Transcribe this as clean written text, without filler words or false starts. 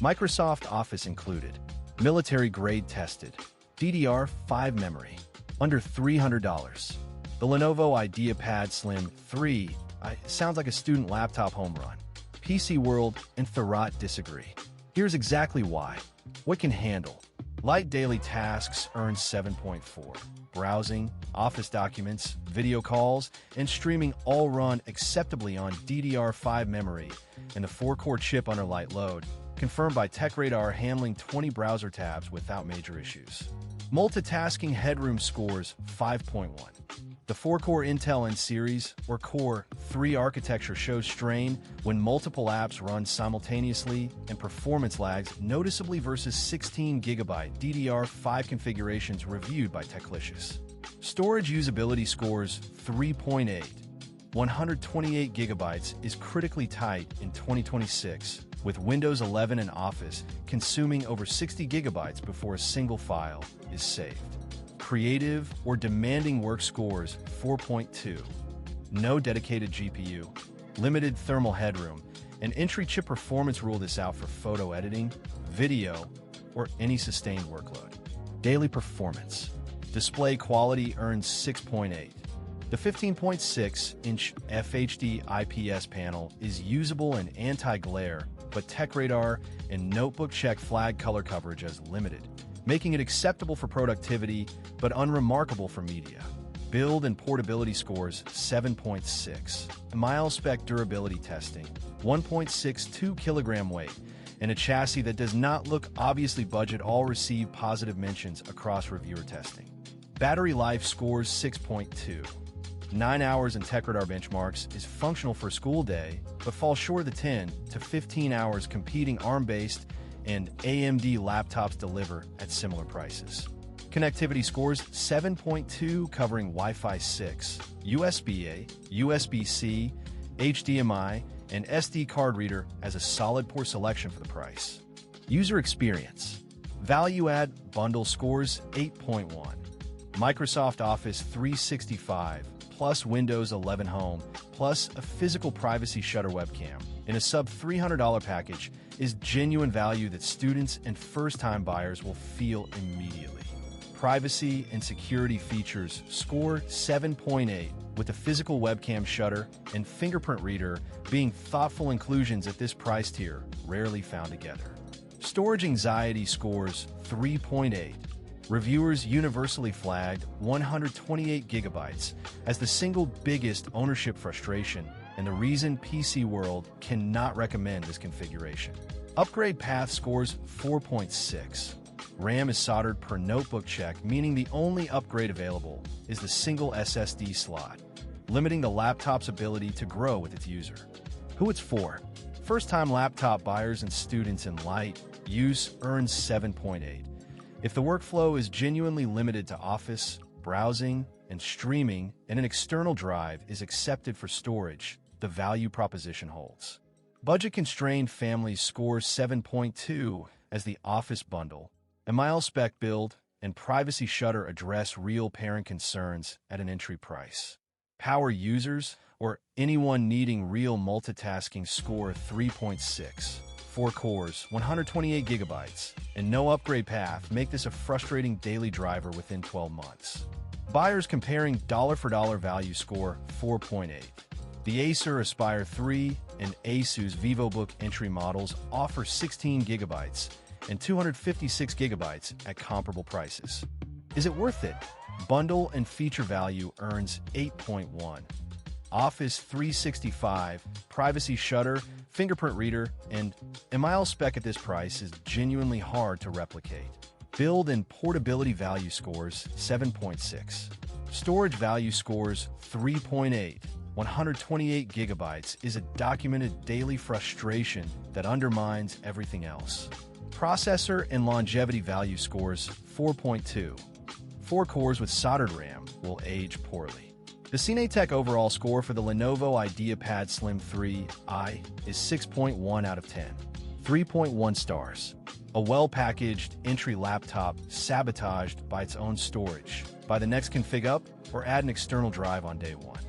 Microsoft Office included. Military grade tested. DDR5 memory. Under $300. The Lenovo IdeaPad Slim 3 sounds like a student laptop home run. PCWorld and Thurrott disagree. Here's exactly why. What can handle? Light daily tasks earns 7.4. Browsing, office documents, video calls, and streaming all run acceptably on DDR5 memory and the 4-core chip under light load, confirmed by TechRadar, handling 20 browser tabs without major issues. Multitasking headroom scores 5.1. The 4-core Intel N series, or Core 3 architecture, shows strain when multiple apps run simultaneously and performance lags noticeably versus 16GB DDR5 configurations reviewed by Techlicious. Storage usability scores 3.8. 128GB is critically tight in 2026, with Windows 11 and Office consuming over 60GB before a single file is saved. Creative or demanding work scores 4.2. No dedicated GPU, limited thermal headroom, and entry chip performance rule this out for photo editing, video, or any sustained workload. Daily performance. Display quality earns 6.8. The 15.6-inch FHD IPS panel is usable and anti-glare, but TechRadar and Notebook Check flag color coverage as limited, making it acceptable for productivity but unremarkable for media. Build and portability scores 7.6. MIL-SPEC durability testing 1.62 kilogram weight, and a chassis that does not look obviously budget all receive positive mentions across reviewer testing. Battery life scores 6.2. 9 hours in TechRadar benchmarks is functional for a school day, but falls short of the 10 to 15 hours competing ARM-based and AMD laptops deliver at similar prices. Connectivity scores 7.2, covering Wi-Fi 6, USB-A, USB-C, HDMI, and SD card reader as a solid port selection for the price. User experience. Value add bundle scores 8.1. Microsoft Office 365 plus Windows 11 Home plus a physical privacy shutter webcam in a sub-$300 package is genuine value that students and first-time buyers will feel immediately. Privacy and security features score 7.8, with a physical webcam shutter and fingerprint reader being thoughtful inclusions at this price tier, rarely found together. Storage anxiety scores 3.8. Reviewers universally flagged 128GB as the single biggest ownership frustration and the reason PCWorld cannot recommend this configuration. Upgrade path scores 4.6. RAM is soldered per Notebook Check, meaning the only upgrade available is the single SSD slot, limiting the laptop's ability to grow with its user. Who it's for? First-time laptop buyers and students in light use earns 7.8. If the workflow is genuinely limited to office, browsing, and streaming, and an external drive is accepted for storage, the value proposition holds. Budget-constrained families score 7.2 as the Office bundle. A MIL-SPEC build and privacy shutter address real parent concerns at an entry price. Power users or anyone needing real multitasking score 3.6. 4 cores, 128GB, and no upgrade path make this a frustrating daily driver within 12 months. Buyers comparing dollar-for-dollar value score 4.8. The Acer Aspire 3 and Asus VivoBook entry models offer 16GB and 256GB at comparable prices. Is it worth it? Bundle and feature value earns 8.1. Office 365, privacy shutter, fingerprint reader, and MIL-SPEC at this price is genuinely hard to replicate. Build and portability value scores 7.6. Storage value scores 3.8. 128GB is a documented daily frustration that undermines everything else. Processor and longevity value scores 4.2. 4 cores with soldered RAM will age poorly. The CineTech overall score for the Lenovo IdeaPad Slim 3i is 6.1 out of 10. 3.1 stars. A well-packaged entry laptop sabotaged by its own storage. Buy the next config up or add an external drive on day one.